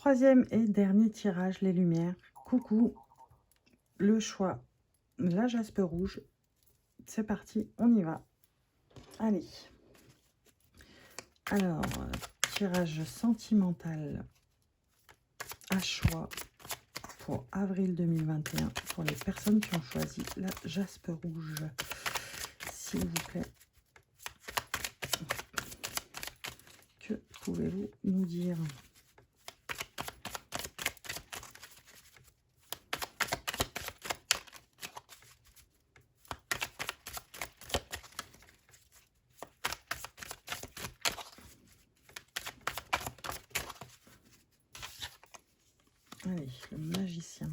troisième et dernier tirage, les lumières. Coucou, le choix, la jaspe rouge. C'est parti, on y va. Allez. Alors, tirage sentimental à choix pour avril 2021 pour les personnes qui ont choisi la jaspe rouge. S'il vous plaît. Que pouvez-vous nous dire ? Allez, le magicien.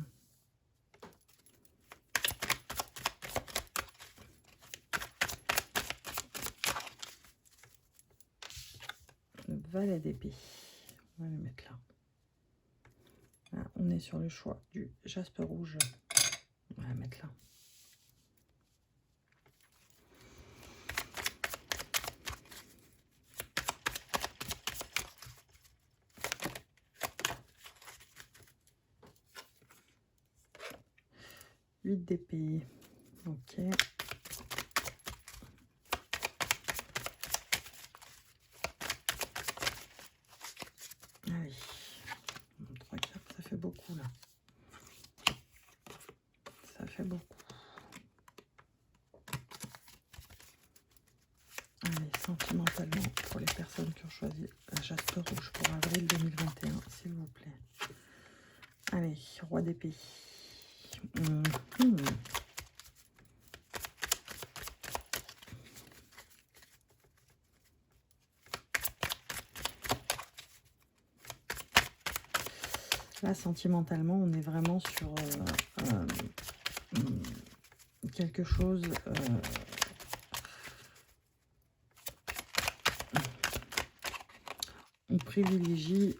Le valet d'épée. On va le mettre là. Là. On est sur le choix du jaspe rouge. On va la mettre là. Huit d'épée. Ok. Allez. 3 cartes, ça fait beaucoup là. Ça fait beaucoup. Allez, sentimentalement, pour les personnes qui ont choisi la jaspe rouge pour avril 2021, s'il vous plaît. Allez, roi d'épée. Là, sentimentalement, on est vraiment sur quelque chose... on privilégie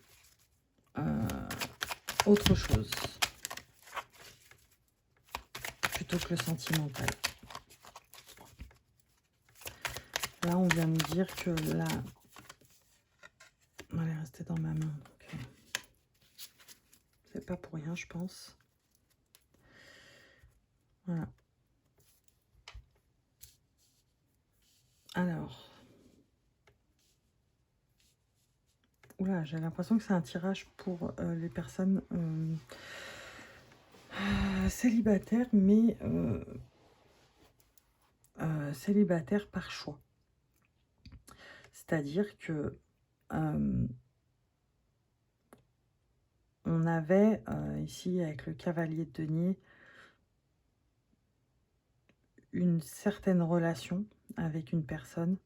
autre chose plutôt que le sentimental. Là, on vient nous dire que là... Elle est restée dans ma main. C'est pas pour rien, je pense. Voilà. Alors. Oula, j'ai l'impression que c'est un tirage pour les personnes célibataires, mais célibataires par choix. C'est-à-dire que on avait ici, avec le cavalier de denier, une certaine relation avec une personne.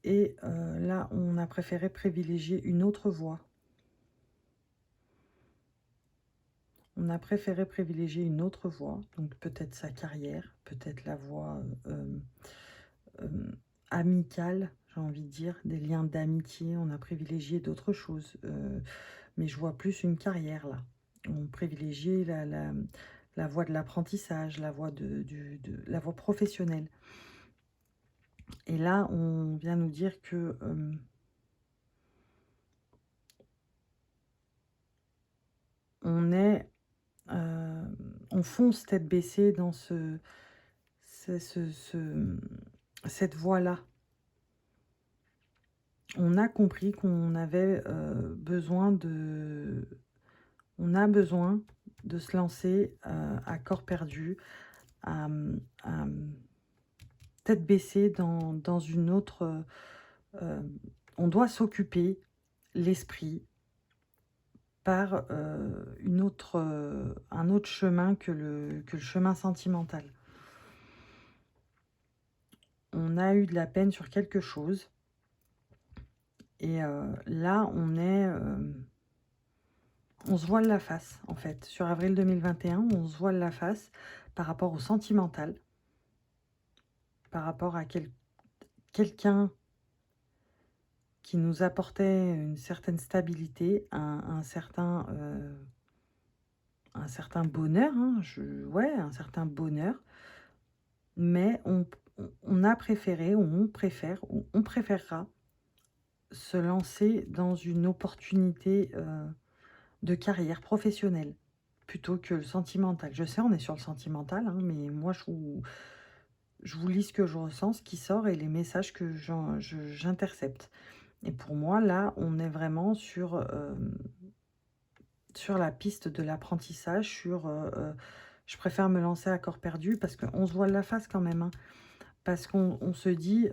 Et là, on a préféré privilégier une autre voie. On a préféré privilégier une autre voie, donc peut-être sa carrière, peut-être la voie amicale, j'ai envie de dire, des liens d'amitié. On a privilégié d'autres choses, mais je vois plus une carrière là. On privilégie la voie de l'apprentissage, la voie la voie professionnelle. Et là, on vient nous dire que on fonce tête baissée dans cette voie-là. On a compris qu'on avait besoin de... On a besoin de se lancer à corps perdu, à tête baissée dans une autre... on doit s'occuper l'esprit par un autre chemin que le chemin sentimental. On a eu de la peine sur quelque chose. Et là, on se voile la face, en fait. Sur avril 2021, on se voile la face par rapport au sentimental, par rapport à quelqu'un qui nous apportait une certaine stabilité, un certain bonheur, hein, un certain bonheur. Mais on a préféré, ou on préfère, ou on préférera se lancer dans une opportunité de carrière professionnelle plutôt que le sentimental. Je sais, on est sur le sentimental, hein, mais moi, je vous lis ce que je ressens, ce qui sort et les messages que j'intercepte. Et pour moi, là, on est vraiment sur la piste de l'apprentissage, je préfère me lancer à corps perdu parce qu'on se voile la face quand même, hein. Parce qu'on se dit,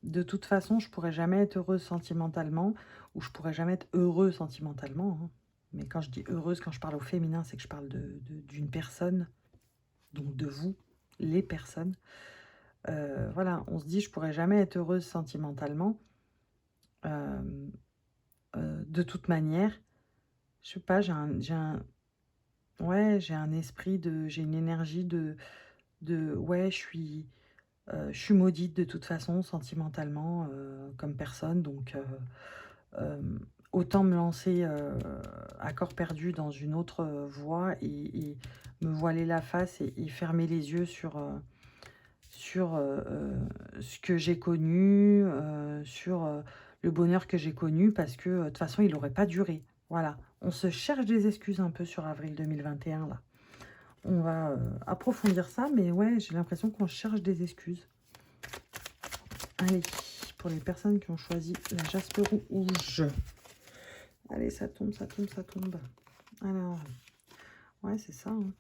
de toute façon, je pourrais jamais être heureuse sentimentalement ou je pourrais jamais être heureux sentimentalement, hein. Mais quand je dis heureuse, quand je parle au féminin, c'est que je parle d'une personne, donc de vous, les personnes. Voilà, on se dit: «Je pourrais jamais être heureuse sentimentalement». Hem, de toute manière, je sais pas, ouais, j'ai une énergie ouais, je suis maudite de toute façon sentimentalement, comme personne, donc autant me lancer, à corps perdu dans une autre, voie et me voiler la face et fermer les yeux sur ce que j'ai connu, le bonheur que j'ai connu parce que, de toute façon, il aurait pas duré. Voilà, on se cherche des excuses un peu sur avril 2021 là. On va, approfondir ça, mais ouais, j'ai l'impression qu'on cherche des excuses. Allez, pour les personnes qui ont choisi la jaspe rouge. Allez, ça tombe, ça tombe, ça tombe. Alors, ouais, c'est ça, hein.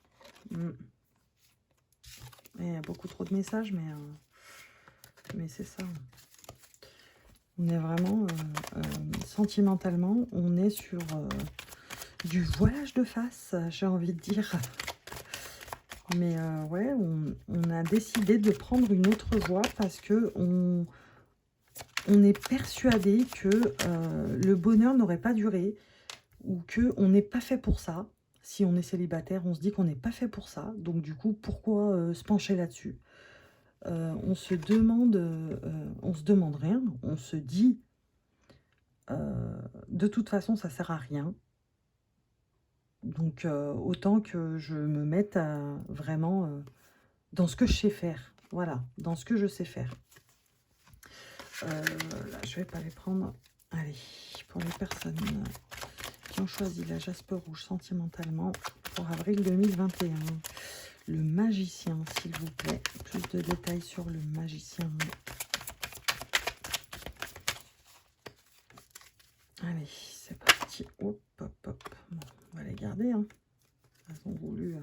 Et il y a beaucoup trop de messages, mais c'est ça. On est vraiment, sentimentalement, on est sur du voilage de face, j'ai envie de dire. Mais ouais, on a décidé de prendre une autre voie parce que on est persuadé que le bonheur n'aurait pas duré ou qu'on n'est pas fait pour ça. Si on est célibataire, on se dit qu'on n'est pas fait pour ça. Donc du coup, pourquoi se pencher là-dessus? On se demande rien. On se dit, de toute façon, ça sert à rien. Donc autant que je me mette vraiment dans ce que je sais faire. Voilà, dans ce que je sais faire. Là, je vais pas les prendre. Allez, pour les personnes qui ont choisi la jaspe rouge sentimentalement pour avril 2021. Le magicien, s'il vous plaît. Plus de détails sur le magicien. Allez, c'est parti. Hop, hop, hop. Bon, on va les garder, hein. Elles ont voulu...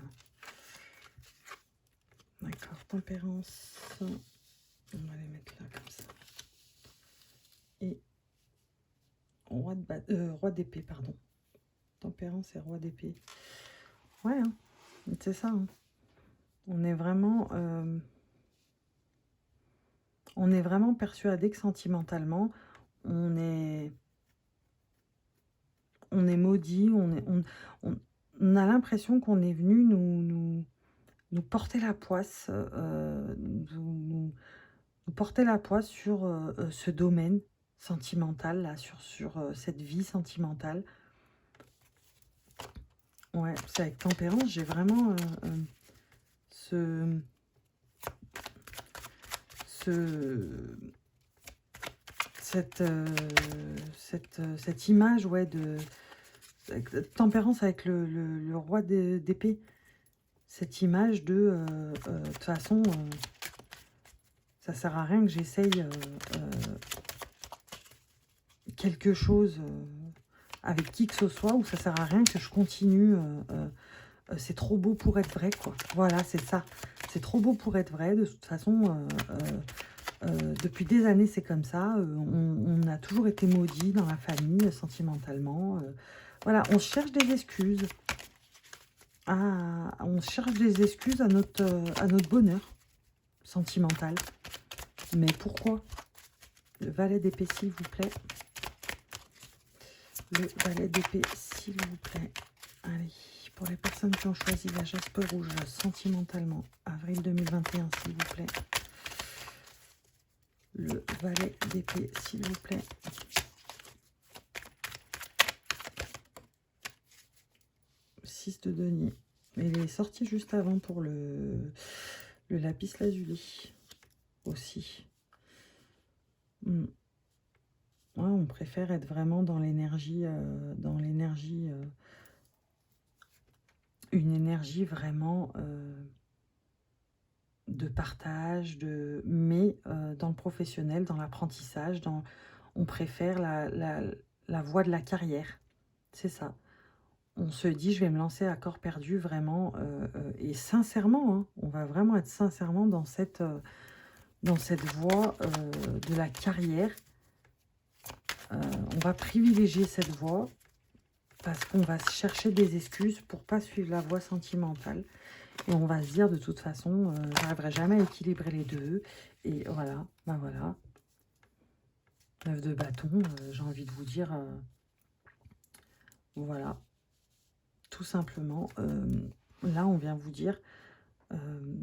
D'accord, tempérance. On va les mettre là, comme ça. Et roi d'épée, pardon. Tempérance et roi d'épée. Ouais, hein, c'est ça. Hein. On est vraiment persuadé que sentimentalement, on est maudit, on a l'impression qu'on est venu nous porter la poisse, nous porter la poisse sur ce domaine sentimental, là, sur cette vie sentimentale. Ouais, c'est avec tempérance, j'ai vraiment cette image, ouais, de tempérance avec le roi d'épée. Cette image de toute façon, ça sert à rien que j'essaye quelque chose avec qui que ce soit, ou ça sert à rien que je continue. C'est trop beau pour être vrai, quoi. Voilà, c'est ça. C'est trop beau pour être vrai. De toute façon, depuis des années, c'est comme ça. On a toujours été maudits dans la famille, sentimentalement. Voilà, on cherche des excuses. On cherche des excuses à notre bonheur sentimental. Mais pourquoi? Le valet d'épée, s'il vous plaît. Le valet d'épée, s'il vous plaît. Allez, pour les personnes qui ont choisi la jaspe rouge sentimentalement, avril 2021, s'il vous plaît. Le valet d'épée, s'il vous plaît. Six de denier. Il est sorti juste avant pour le lapis lazuli aussi. Ouais, on préfère être vraiment dans l'énergie, une énergie vraiment de partage, mais dans le professionnel, dans l'apprentissage, on préfère la voie de la carrière. C'est ça. On se dit, je vais me lancer à corps perdu vraiment, et sincèrement, hein, on va vraiment être sincèrement dans cette voie de la carrière. On va privilégier cette voie parce qu'on va chercher des excuses pour pas suivre la voie sentimentale. Et on va se dire, de toute façon, j'arriverai jamais à équilibrer les deux. Et voilà, ben voilà. 9 de bâton, j'ai envie de vous dire, voilà, tout simplement. Là, on vient vous dire,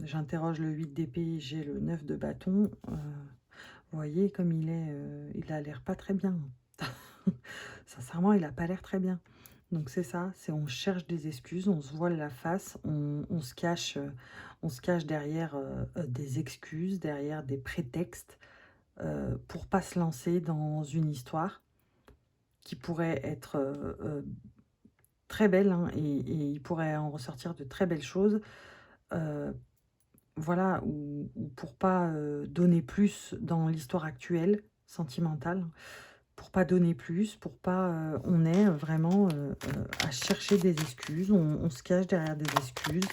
j'interroge le 8 d'épée, j'ai le 9 de bâton. Vous voyez, comme il a l'air pas très bien. Sincèrement, il a pas l'air très bien. Donc c'est ça, c'est on cherche des excuses, on se voile la face, on se cache derrière des excuses, derrière des prétextes pour pas se lancer dans une histoire qui pourrait être très belle, hein, et il pourrait en ressortir de très belles choses. Voilà, ou pour pas donner plus dans l'histoire actuelle, sentimentale, pour pas donner plus, pour pas... on est vraiment à chercher des excuses, on se cache derrière des excuses.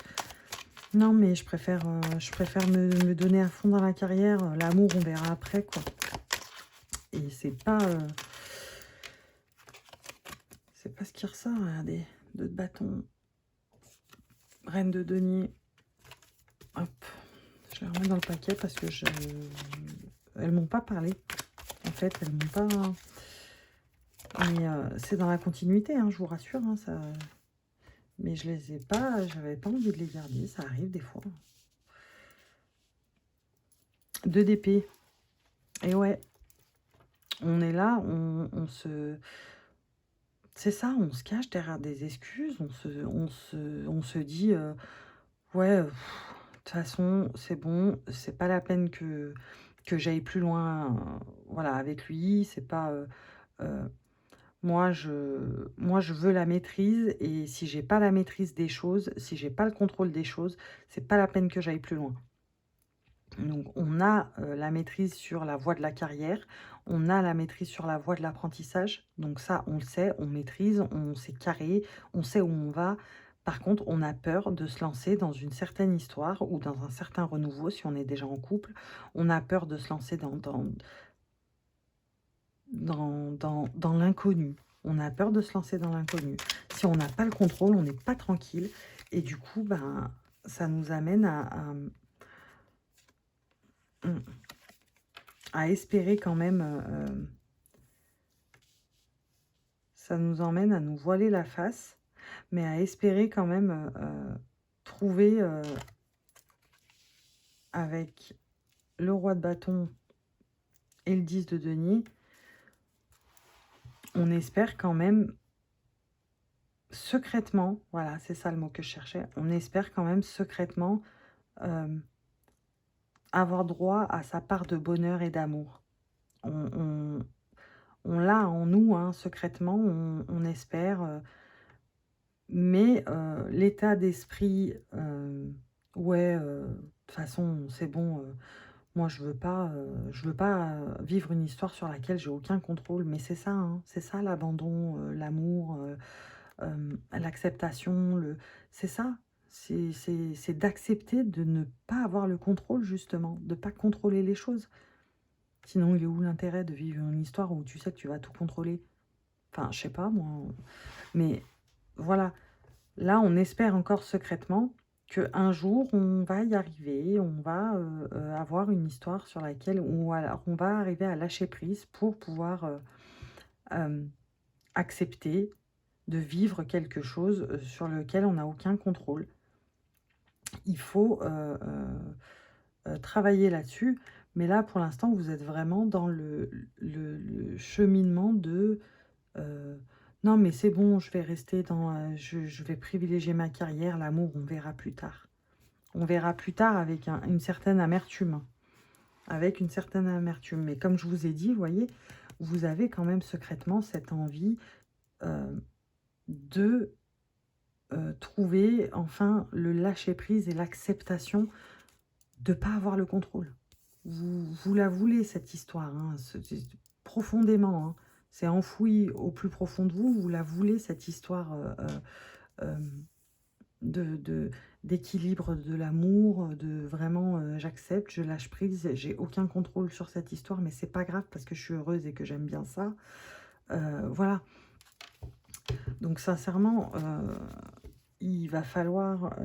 Non, mais je préfère me donner à fond dans la carrière. L'amour, on verra après, quoi. Et c'est pas ce qui ressort, regardez. 2 de bâton. Reine de denier. Hop. Je les remets dans le paquet parce que elles m'ont pas parlé. En fait, elles m'ont pas... Mais c'est dans la continuité, hein, je vous rassure. Hein, ça... Mais je les ai pas... J'avais pas envie de les garder. Ça arrive des fois. 2 d'épée. Et ouais. On est là, on se... C'est ça, on se cache derrière des excuses. On se dit... ouais, de toute façon, c'est bon. C'est pas la peine que j'aille plus loin, voilà, avec lui. C'est pas... moi, je veux la maîtrise, et si j'ai pas la maîtrise des choses, si j'ai pas le contrôle des choses, c'est pas la peine que j'aille plus loin. Donc, on a la maîtrise sur la voie de la carrière, on a la maîtrise sur la voie de l'apprentissage. Donc ça, on le sait, on maîtrise, on sait carré, on sait où on va. Par contre, on a peur de se lancer dans une certaine histoire ou dans un certain renouveau si on est déjà en couple. On a peur de se lancer dans l'inconnu. On a peur de se lancer dans l'inconnu. Si on n'a pas le contrôle, on n'est pas tranquille. Et du coup, ben, ça nous amène à espérer quand même... ça nous emmène à nous voiler la face, mais à espérer quand même trouver avec le roi de bâton et le 10 de denier, on espère quand même secrètement, voilà, c'est ça le mot que je cherchais, on espère quand même secrètement avoir droit à sa part de bonheur et d'amour. On l'a en nous, hein, secrètement, on espère, mais l'état d'esprit, ouais, de toute façon, c'est bon, moi je veux pas vivre une histoire sur laquelle j'ai aucun contrôle. Mais c'est ça, hein, c'est ça l'abandon, l'amour, l'acceptation, c'est ça. C'est d'accepter de ne pas avoir le contrôle, justement, de ne pas contrôler les choses. Sinon, il est où l'intérêt de vivre une histoire où tu sais que tu vas tout contrôler? Enfin, je sais pas, moi. Mais voilà, là, on espère encore secrètement qu'un jour, on va y arriver, on va avoir une histoire sur laquelle on va arriver à lâcher prise pour pouvoir accepter de vivre quelque chose sur lequel on n'a aucun contrôle. Il faut travailler là-dessus, mais là, pour l'instant, vous êtes vraiment dans le cheminement de... non, mais c'est bon, je vais rester dans... je vais privilégier ma carrière, l'amour, on verra plus tard. On verra plus tard avec une certaine amertume. avec une certaine amertume. Mais comme je vous ai dit, vous voyez, vous avez quand même secrètement cette envie de trouver enfin le lâcher-prise et l'acceptation de ne pas avoir le contrôle. Vous la voulez, cette histoire, hein, profondément. Hein, c'est enfoui au plus profond de vous. Vous la voulez, cette histoire euh, d'équilibre de l'amour, de vraiment j'accepte, je lâche prise, j'ai aucun contrôle sur cette histoire, mais c'est pas grave parce que je suis heureuse et que j'aime bien ça. Voilà. Donc sincèrement, il va falloir,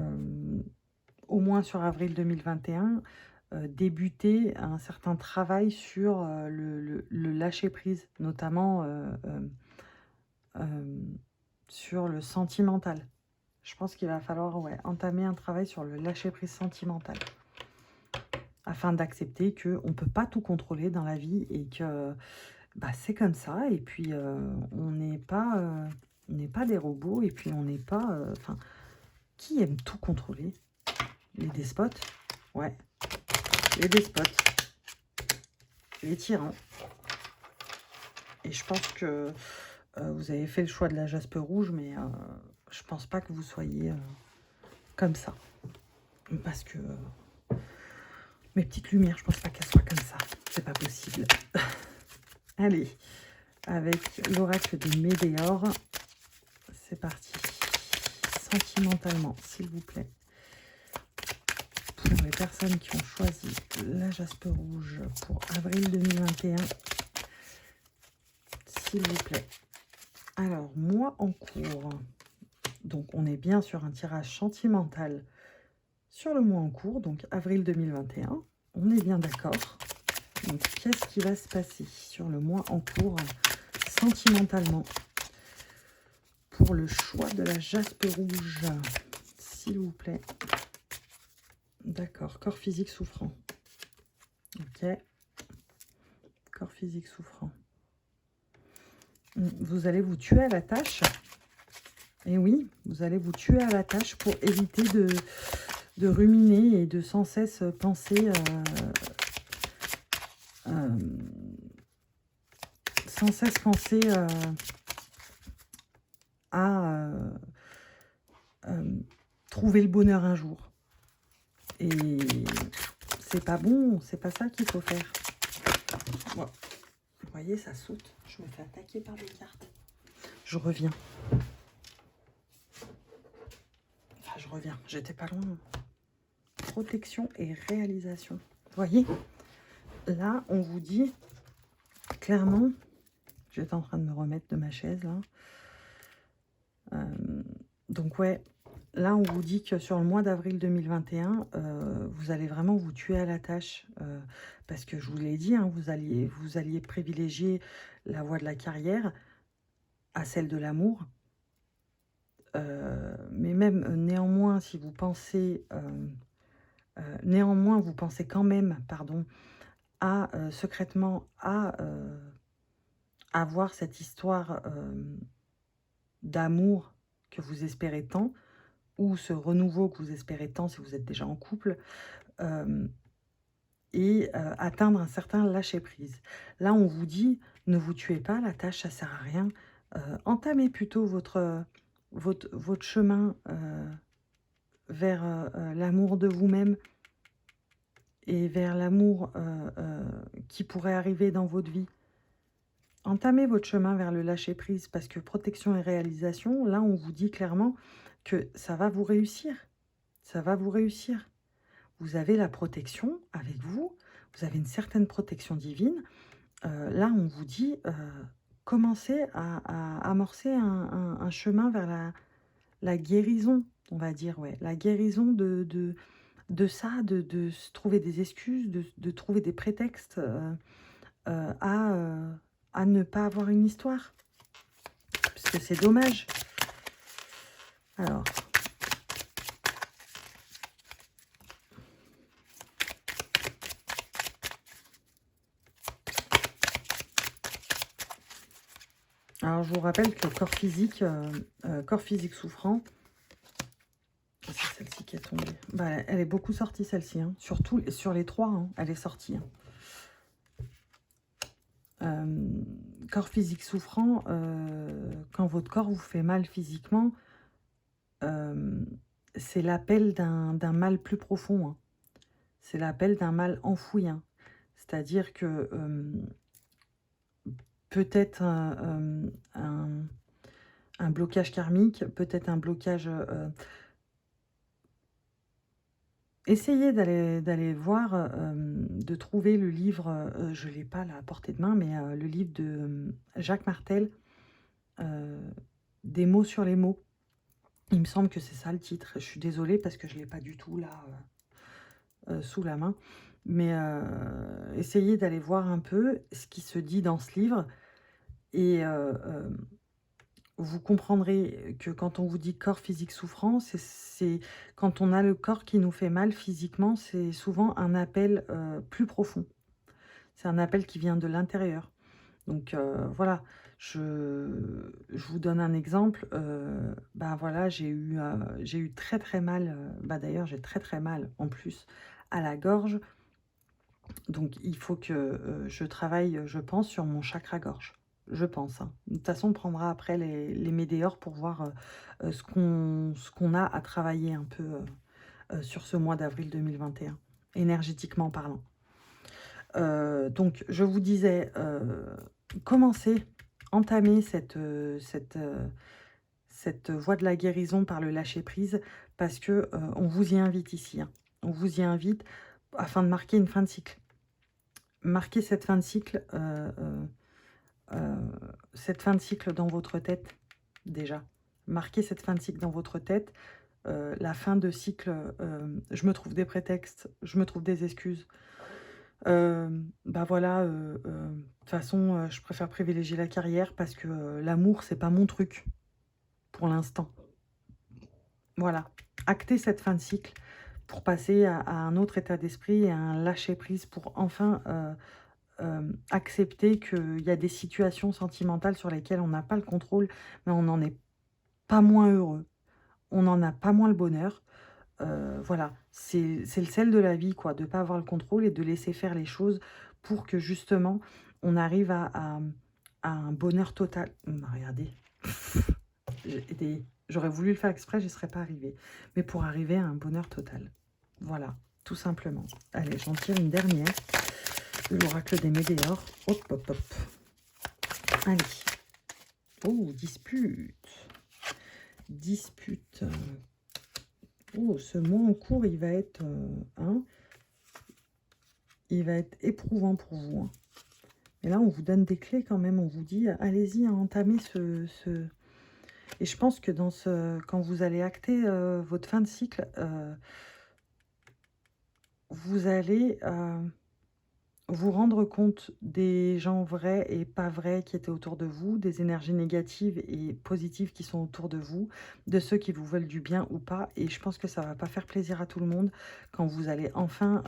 au moins sur avril 2021, débuter un certain travail sur le lâcher-prise, notamment sur le sentimental. Je pense qu'il va falloir entamer un travail sur le lâcher-prise sentimental, afin d'accepter qu'on ne peut pas tout contrôler dans la vie et que c'est comme ça. Et puis, on n'est pas des robots et puis on n'est pas... qui aime tout contrôler? Les despotes? Ouais, les despotes, les tyrans. Et je pense que vous avez fait le choix de la jaspe rouge, mais je pense pas que vous soyez comme ça. Parce que mes petites lumières, je pense pas qu'elles soient comme ça. C'est pas possible. Allez, avec l'oracle de Médéor, c'est parti. Sentimentalement, s'il vous plaît. Pour les personnes qui ont choisi la jaspe rouge pour avril 2021, s'il vous plaît. Alors, mois en cours. Donc, on est bien sur un tirage sentimental sur le mois en cours, donc avril 2021. On est bien d'accord. Donc, qu'est-ce qui va se passer sur le mois en cours sentimentalement pour le choix de la jaspe rouge, s'il vous plaît? D'accord, corps physique souffrant. Ok. Corps physique souffrant. Vous allez vous tuer à la tâche. Et oui, vous allez vous tuer à la tâche pour éviter de ruminer et de sans cesse penser à trouver le bonheur un jour. Et c'est pas bon, c'est pas ça qu'il faut faire. Bon. Vous voyez, ça saute. Je me fais attaquer par des cartes. Je reviens. Enfin, je reviens. J'étais pas loin. Protection et réalisation. Vous voyez, là, on vous dit clairement... J'étais en train de me remettre de ma chaise, là. Donc, ouais, là, on vous dit que sur le mois d'avril 2021, vous allez vraiment vous tuer à la tâche. Parce que je vous l'ai dit, hein, vous alliez privilégier la voie de la carrière à celle de l'amour. Mais même néanmoins, si vous pensez... néanmoins, vous pensez quand même, pardon, à secrètement à avoir cette histoire d'amour que vous espérez tant, ou ce renouveau que vous espérez tant si vous êtes déjà en couple, et atteindre un certain lâcher-prise. Là, on vous dit, ne vous tuez pas, la tâche, ça sert à rien. Entamez plutôt votre chemin vers l'amour de vous-même et vers l'amour qui pourrait arriver dans votre vie. Entamez votre chemin vers le lâcher-prise parce que protection et réalisation, là, on vous dit clairement que ça va vous réussir. Ça va vous réussir. Vous avez la protection avec vous. Vous avez une certaine protection divine. Là, on vous dit, commencez à amorcer un chemin vers la guérison, on va dire. Ouais, la guérison de ça, de se trouver des excuses, de trouver des prétextes à ne pas avoir une histoire. Parce que c'est dommage. Alors. Alors, je vous rappelle que corps physique souffrant, c'est celle-ci qui est tombée. Bah, elle est beaucoup sortie, celle-ci. Hein. Surtout sur les trois, hein, elle est sortie. Hein. Corps physique souffrant, quand votre corps vous fait mal physiquement, c'est l'appel d'un mal plus profond, hein. C'est l'appel d'un mal enfoui, hein. C'est-à-dire que, peut-être un blocage karmique, peut-être un blocage, essayez d'aller voir, de trouver le livre, je ne l'ai pas là à portée de main, mais le livre de, Jacques Martel, heu, «Des mots sur les mots». Il me semble que c'est ça le titre. Je suis désolée parce que je ne l'ai pas du tout là, sous la main. Mais essayez d'aller voir un peu ce qui se dit dans ce livre et vous comprendrez que quand on vous dit corps physique souffrant, c'est quand on a le corps qui nous fait mal physiquement, c'est souvent un appel, plus profond. C'est un appel qui vient de l'intérieur. Donc voilà, je vous donne un exemple, bah, voilà, j'ai eu très, très mal, bah, d'ailleurs, j'ai très, très mal en plus à la gorge. Donc il faut que, je travaille, je pense, sur mon chakra gorge. Je pense, hein. De toute façon, on prendra après les météores pour voir, ce qu'on a à travailler un peu, sur ce mois d'avril 2021, énergétiquement parlant. Donc je vous disais, commencez, entamez cette voie de la guérison par le lâcher-prise parce que, on vous y invite ici, hein. On vous y invite afin de marquer une fin de cycle. Marquez cette fin de cycle dans votre tête, déjà. Marquez cette fin de cycle dans votre tête. La fin de cycle, je me trouve des prétextes, je me trouve des excuses. Bah, voilà, de toute façon, je préfère privilégier la carrière parce que, l'amour, c'est pas mon truc, pour l'instant. Voilà. Actez cette fin de cycle pour passer à un autre état d'esprit et à un lâcher prise pour enfin, accepter qu'il y a des situations sentimentales sur lesquelles on n'a pas le contrôle, mais on n'en est pas moins heureux. On n'en a pas moins le bonheur. Voilà, c'est le sel de la vie, quoi, de ne pas avoir le contrôle et de laisser faire les choses pour que justement on arrive à un bonheur total. Regardez, j'aurais voulu le faire exprès, j'y serais pas arrivée. Mais pour arriver à un bonheur total. Voilà, tout simplement. Allez, j'en tire une dernière. L'oracle des météores. Hop, hop, hop. Allez. Oh, dispute. Dispute. Oh, ce mois en cours, il va être il va être éprouvant pour vous, hein. Et là, on vous donne des clés quand même. On vous dit, allez-y, hein, entamez ce... Et je pense que quand vous allez acter votre fin de cycle, vous allez vous rendre compte des gens vrais et pas vrais qui étaient autour de vous, des énergies négatives et positives qui sont autour de vous, de ceux qui vous veulent du bien ou pas. Et je pense que ça va pas faire plaisir à tout le monde quand vous allez enfin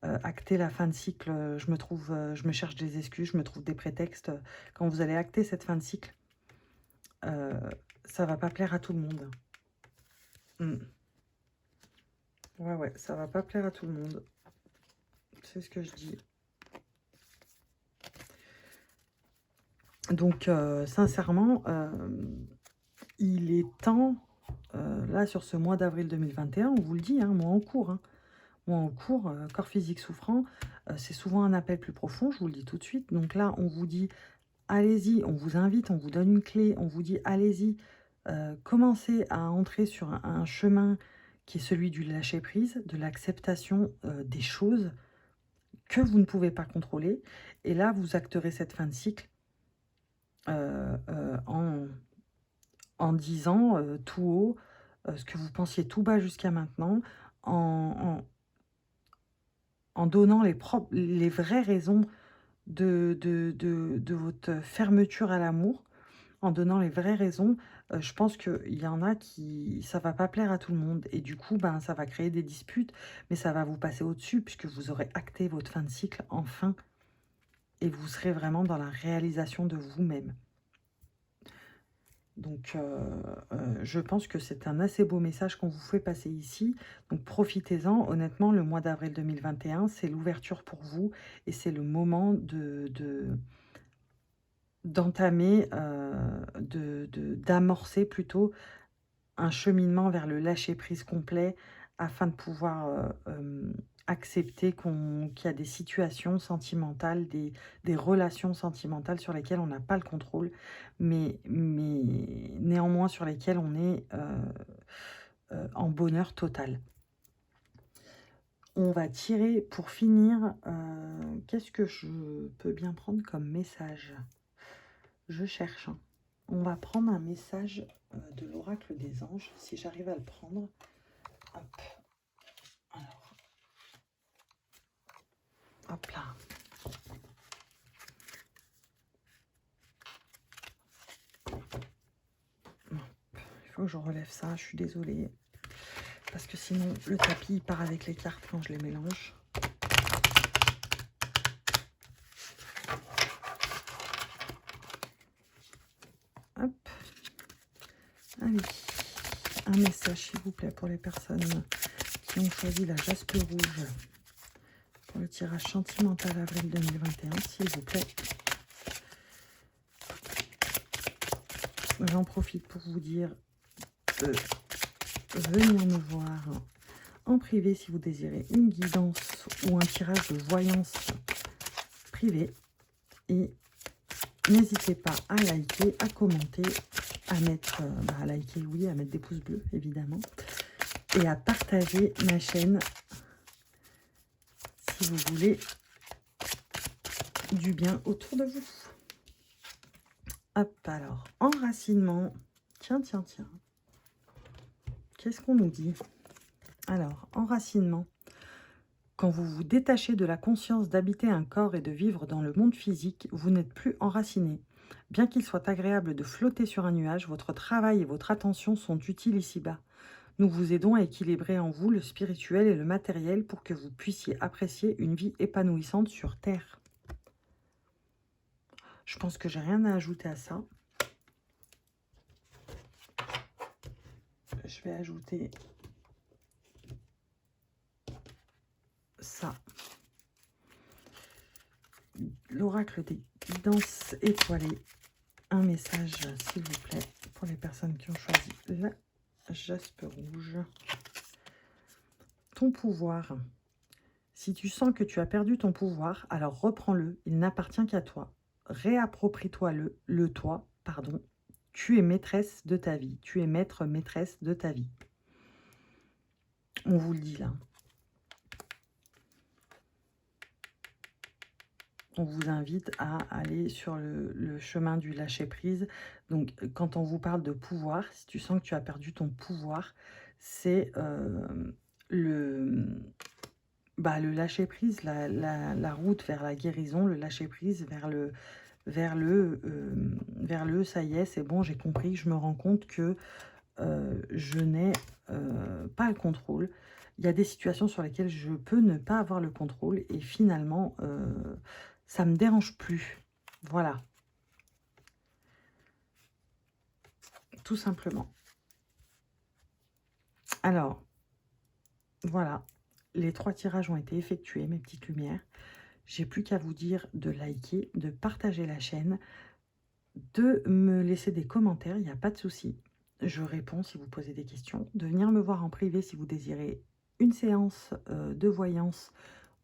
acter la fin de cycle. Je me cherche des excuses, je me trouve des prétextes. Quand vous allez acter cette fin de cycle, ça va pas plaire à tout le monde. Ouais, ça va pas plaire à tout le monde. C'est ce que je dis. Donc, sincèrement, il est temps, là, sur ce mois d'avril 2021, on vous le dit, hein, mois en cours, hein. Mois en cours, corps physique souffrant, c'est souvent un appel plus profond, je vous le dis tout de suite. Donc là, on vous dit, allez-y, on vous invite, on vous donne une clé, on vous dit, allez-y, commencez à entrer sur un chemin qui est celui du lâcher-prise, de l'acceptation des choses que vous ne pouvez pas contrôler. Et là, vous acterez cette fin de cycle en disant tout haut ce que vous pensiez tout bas jusqu'à maintenant, en, en donnant les vraies raisons de votre fermeture à l'amour, en donnant les vraies raisons. Je pense qu'il y en a qui ça va pas plaire à tout le monde et du coup, ben, ça va créer des disputes, mais ça va vous passer au-dessus puisque vous aurez acté votre fin de cycle enfin et vous serez vraiment dans la réalisation de vous-même. Donc, je pense que c'est un assez beau message qu'on vous fait passer ici. Donc, profitez-en. Honnêtement, le mois d'avril 2021, c'est l'ouverture pour vous et c'est le moment d'entamer, d'amorcer plutôt un cheminement vers le lâcher-prise complet afin de pouvoir accepter qu'il y a des situations sentimentales, des relations sentimentales sur lesquelles on n'a pas le contrôle, mais néanmoins sur lesquelles on est en bonheur total. On va tirer pour finir. Qu'est-ce que je peux bien prendre comme message? Je cherche, hein. On va prendre un message de l'oracle des anges, si j'arrive à le prendre. Hop. Alors, hop là. Hop. Il faut que je relève ça, je suis désolée. Parce que sinon, le tapis il part avec les cartes quand je les mélange. Hop. Allez. Un message, s'il vous plaît, pour les personnes qui ont choisi la jaspe rouge pour le tirage sentimental avril 2021, s'il vous plaît. J'en profite pour vous dire de venir me voir en privé si vous désirez une guidance ou un tirage de voyance privé. Et n'hésitez pas à liker, à commenter, à mettre, à liker, oui, à mettre des pouces bleus, évidemment. Et à partager ma chaîne si vous voulez du bien autour de vous. Hop, alors, enracinement. Tiens. Qu'est-ce qu'on nous dit? Alors, enracinement. Quand vous vous détachez de la conscience d'habiter un corps et de vivre dans le monde physique, vous n'êtes plus enraciné. Bien qu'il soit agréable de flotter sur un nuage, votre travail et votre attention sont utiles ici-bas. Nous vous aidons à équilibrer en vous le spirituel et le matériel pour que vous puissiez apprécier une vie épanouissante sur Terre. Je pense que j'ai rien à ajouter à ça. Je vais ajouter ça. L'oracle des guidances étoilées. Un message, s'il vous plaît, pour les personnes qui ont choisi la jaspe rouge. Ton pouvoir. Si tu sens que tu as perdu ton pouvoir, alors reprends-le. Il n'appartient qu'à toi. Réapproprie-toi pardon. Tu es maîtresse de ta vie. Tu es maître, maîtresse de ta vie. On vous le dit là. On vous invite à aller sur le chemin du lâcher-prise. Donc, quand on vous parle de pouvoir, si tu sens que tu as perdu ton pouvoir, c'est le lâcher-prise, la route vers la guérison, le lâcher-prise vers le ça y est, c'est bon, j'ai compris, je me rends compte que je n'ai pas le contrôle. Il y a des situations sur lesquelles je peux ne pas avoir le contrôle et finalement, ça ne me dérange plus. Voilà. Tout simplement. Alors, voilà. Les 3 tirages ont été effectués, mes petites lumières. J'ai plus qu'à vous dire de liker, de partager la chaîne, de me laisser des commentaires, il n'y a pas de souci. Je réponds si vous posez des questions. De venir me voir en privé si vous désirez une séance de voyance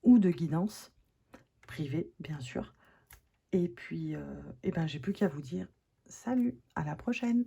ou de guidance. Privée, bien sûr. Et puis, j'ai plus qu'à vous dire salut, à la prochaine.